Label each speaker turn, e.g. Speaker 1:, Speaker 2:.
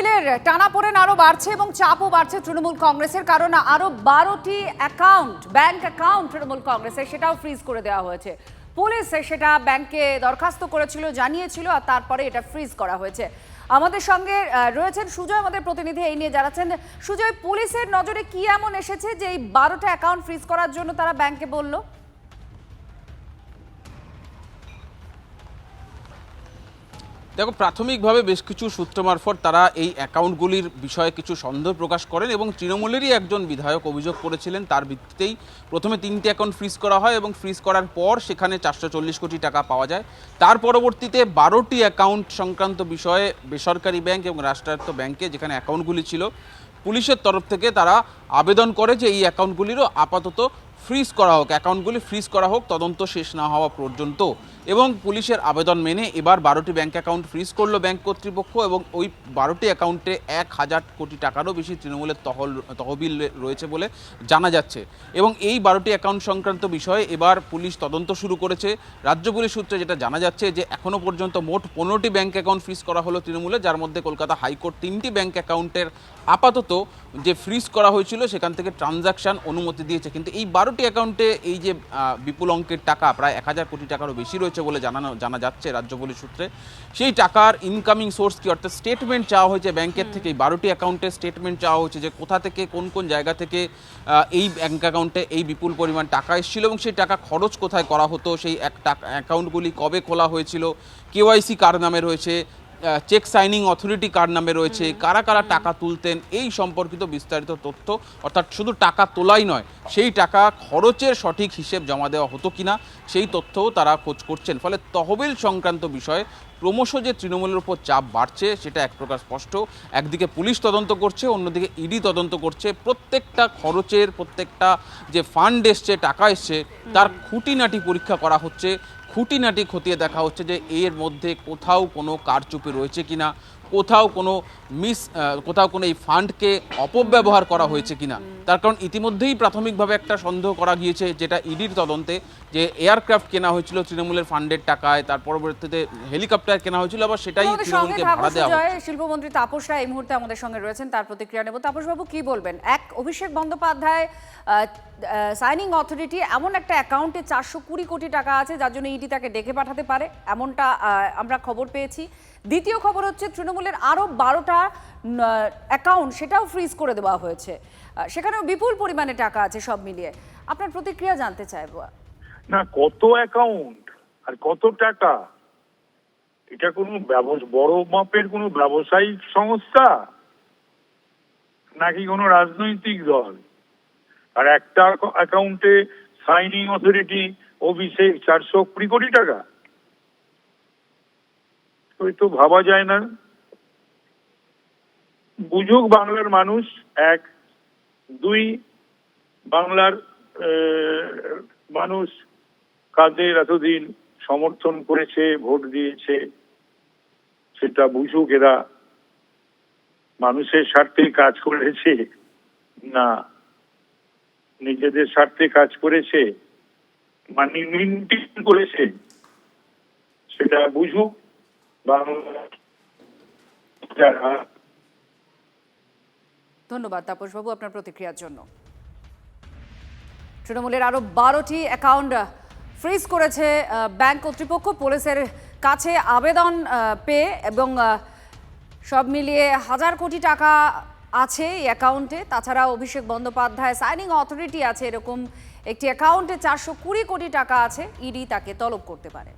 Speaker 1: তহবিলের টানাপোড়েন আরো বাড়ছে এবং চাপও বাড়ছে তৃণমূল কংগ্রেসের, কারণ আরো 12টি ব্যাংক অ্যাকাউন্ট তৃণমূল কংগ্রেসের সেটাও ফ্রিজ করে দেওয়া হয়েছে। পুলিশ সেটা ব্যাংকে দরখাস্ত করেছিল, জানিয়েছিল, আর তারপরে এটা ফ্রিজ করা হয়েছে। আমাদের সঙ্গে রয়েছেন সুজয়, আমাদের প্রতিনিধি, এই নিয়ে জানাচ্ছেন। সুজয়, পুলিশের নজরে কি এমন এসেছে যে এই 12টা অ্যাকাউন্ট ফ্রিজ করার জন্য তারা ব্যাংকে বলল?
Speaker 2: দেখো, প্রাথমিকভাবে বেশ কিছু সূত্র মারফত তারা এই অ্যাকাউন্টগুলির বিষয়ে কিছু সন্দেহ প্রকাশ করেন এবং তৃণমূলেরই একজন বিধায়ক অভিযোগ করেছিলেন। তার ভিত্তিতেই প্রথমে 3টি অ্যাকাউন্ট ফ্রিজ করা হয় এবং ফ্রিজ করার পর সেখানে 440 কোটি টাকা পাওয়া যায়। তার পরবর্তীতে 12টি অ্যাকাউন্ট সংক্রান্ত বিষয়ে বেসরকারি ব্যাংক এবং রাষ্ট্রায়ত্ত ব্যাংকে যেখানে অ্যাকাউন্টগুলি ছিল, পুলিশের তরফ থেকে তারা আবেদন করে যে এই অ্যাকাউন্টগুলিরও আপাতত ফ্রিজ করা হোক, অ্যাকাউন্টগুলি ফ্রিজ করা হোক তদন্ত শেষ না হওয়া পর্যন্ত। এবং পুলিশের আবেদন মেনে এবার 12টি ব্যাংক অ্যাকাউন্ট ফ্রিজ করলো ব্যাংক কর্তৃপক্ষ এবং ওই 12টি অ্যাকাউন্টে 1000 কোটি টাকারও বেশি তৃণমূলের তহবিল রয়েছে বলে জানা যাচ্ছে। এবং এই 12টি অ্যাকাউন্ট সংক্রান্ত বিষয়ে এবার পুলিশ তদন্ত শুরু করেছে। রাজ্য পুলিশ সূত্রে যেটা জানা যাচ্ছে যে এখনও পর্যন্ত মোট 15টি ব্যাংক অ্যাকাউন্ট ফ্রিজ করা হলো তৃণমূলে, যার মধ্যে কলকাতা হাইকোর্ট 3টি ব্যাংক অ্যাকাউন্টের আপাতত যে ফ্রিজ করা হয়েছিল সেখান থেকে ট্রানজাকশান অনুমতি দিয়েছে। কিন্তু এই 12টি অ্যাকাউন্টে এই যে বিপুল অঙ্কের টাকা, প্রায় 1000 কোটি টাকারও বেশি রয়েছে বলে জানা যাচ্ছে রাজ্য পুলিশ সূত্রে। সেই টাকার ইনকামিং সোর্স কি, অর্থাৎ স্টেটমেন্ট চাওয়া হয়েছে ব্যাংকের থেকে। 12টি অ্যাকাউন্টে স্টেটমেন্ট চাওয়া হয়েছে যে কোথা থেকে কোন কোন জায়গা থেকে এই ব্যাংক অ্যাকাউন্টে এই বিপুল পরিমাণ টাকা এসেছিল এবং সেই টাকা খরচ কোথায় করা হতো, সেই অ্যাকাউন্টগুলি কবে খোলা হয়েছিল, কেওয়াইসি কার নামে রয়েছে, চেক সাইনিং অথরিটি কার নামে রয়েছে, কারা কারা টাকা তুলতেন, এই সম্পর্কিত বিস্তারিত তথ্য। অর্থাৎ শুধু টাকা তোলাই নয়, সেই টাকা খরচের সঠিক হিসেব জমা দেওয়া হতো কিনা সেই তথ্যও তারা খোঁজ করছেন। ফলে তহবিল সংক্রান্ত বিষয়ে ক্রমশ যে তৃণমূলের উপর চাপ বাড়ছে সেটা এক প্রকার স্পষ্ট। একদিকে পুলিশ তদন্ত করছে, অন্যদিকে ইডি তদন্ত করছে। প্রত্যেকটা খরচের, প্রত্যেকটা যে ফান্ড এসছে, টাকা এসছে, তার খুঁটিনাটি পরীক্ষা করা হচ্ছে, খুঁটিনাটি খতিয়ে দেখা হচ্ছে যে এর মধ্যে কোথাও কোনো কারচুপি রয়েছে কিনা, কোথাও কোনো এই ফান্ডকে অপব্যবহার করা হয়েছে কিনা। তার কারণ ইতিমধ্যেই প্রাথমিকভাবে একটা সন্দেহ করা গিয়েছে, যেটা ইডির তদন্তে, যে এয়ারক্রাফট কেনা হয়েছিল তৃণমূলের ফান্ডের টাকায়, তার পরবর্তীতে হেলিকপ্টার কেনা হয়েছিল, আবার সেটাই তৃণমূলকে ভাড়া দেওয়া হচ্ছে।
Speaker 1: শিল্পমন্ত্রী তাপস রায় এই মুহূর্তে আমাদের সঙ্গে রয়েছেন, তার প্রতিক্রিয়া নেব। তাপসবাবু, কি বলবেন? অভিষেক বন্দ্যোপাধ্যায় সাইনিং অথরিটি এমন একটা অ্যাকাউন্টে 420 কোটি টাকা আছে যার জন্য ইডি তাকে ডেকে পাঠাতে পারে, এমনটা আমরা খবর পেয়েছি। দ্বিতীয় খবর হচ্ছে তৃণমূলের আরও 12টা অ্যাকাউন্ট সেটাও ফ্রিজ করে দেওয়া হয়েছে, সেখানেও বিপুল পরিমাণে টাকা আছে। সব মিলিয়ে আপনার প্রতিক্রিয়া জানতে চাইব।
Speaker 3: না, কত অ্যাকাউন্ট আর কত টাকা? এটা কোনো বড় মাপের কোনো ব্যবসায়িক সংস্থা নাকি কোনো রাজনৈতিক দল? আর একটা অ্যাকাউন্টে সাইনিং অথরিটি অভিষেক 420 কোটি টাকা, ওই তো ভাবা যায় না। বুঝুক বাংলার মানুষ, 1, 2 বাংলার মানুষ কাদের এতদিন সমর্থন করেছে, ভোট দিয়েছে, সেটা বুঝুক। এরা মানুষের স্বার্থে কাজ করেছে না নিজেদের স্বার্থে কাজ করেছে, মানি মেনটেন করেছে, সেটা বুঝুক বাংলা।
Speaker 1: ধন্যবাদ তাপসবাবু আপনার প্রতিক্রিয়ার জন্য। তৃণমূলের আরো 12টি অ্যাকাউন্ট ফ্রিজ করেছে ব্যাংক কর্তৃপক্ষ পুলিশের কাছে আবেদন পেয়ে, এবং সব মিলিয়ে 1000 কোটি টাকা আছে এই অ্যাকাউন্টে। তাছাড়া অভিষেক বন্দ্যোপাধ্যায় সাইনিং অথরিটি আছে, এরকম একটি অ্যাকাউন্টে 420 কোটি টাকা আছে, ইডি তাকে তলব করতে পারে।